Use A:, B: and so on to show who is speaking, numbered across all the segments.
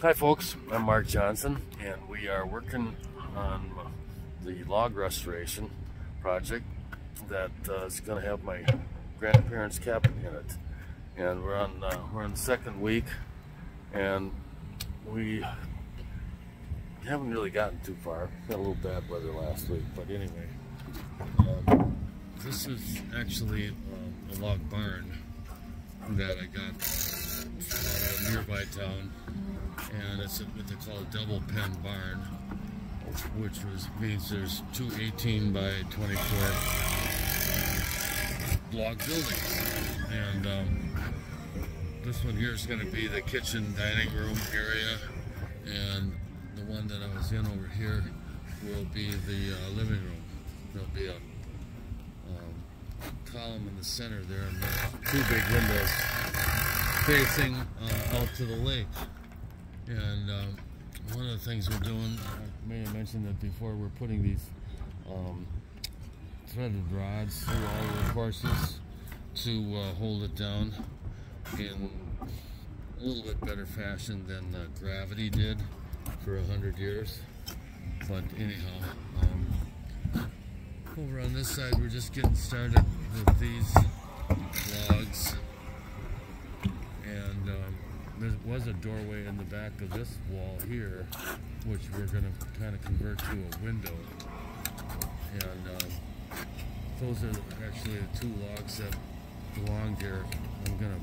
A: Hi folks, I'm Mark Johnson, and we are working on the log restoration project that is going to have my grandparents' cabin in it. And we're on the second week, and we haven't really gotten too far. Got a little bad weather last week, but anyway. This is actually a log barn that I got from a nearby town, and it's what they call a double pen barn, which means there's two 18 by 24 log buildings. And this one here is going to be the kitchen dining room area, and the one that I was in over here will be the living room. There'll be a column in the center there, and two big windows facing out to the lake. And one of the things we're doing, I may have mentioned that before, we're putting these threaded rods through all the courses to hold it down in a little bit better fashion than gravity did for 100 years. But anyhow, over on this side, we're just getting started with these logs, and there was a doorway in the back of this wall here, which we're going to kind of convert to a window. And those are actually the two logs that belong here. I'm going to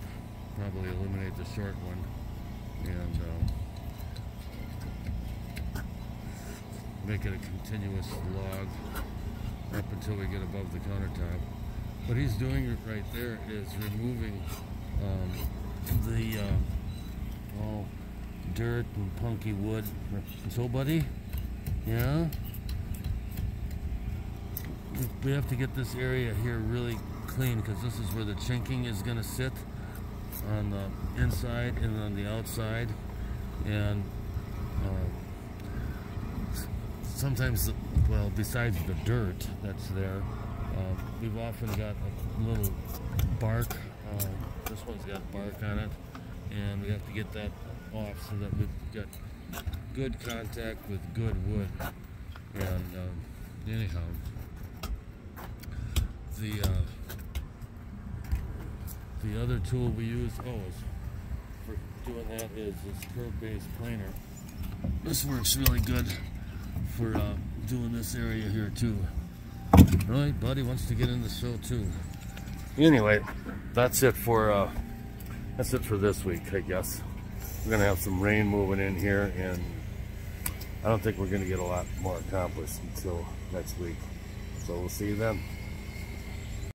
A: probably eliminate the short one and make it a continuous log up until we get above the countertop. What he's doing right there is removing the all dirt and punky wood. So, buddy, yeah, we have to get this area here really clean, because this is where the chinking is going to sit on the inside and on the outside. And sometimes, well, besides the dirt that's there, we've often got a little bark. This one's got bark on it, and we have to get that off so that we've got good contact with good wood. And anyhow, the other tool we use for doing that is this curve-based planer. This works really good for doing this area here too. Right, buddy wants to get in the show too. Anyway, that's it for this week, I guess. We're gonna have some rain moving in here, and I don't think we're gonna get a lot more accomplished until next week. So we'll see you then.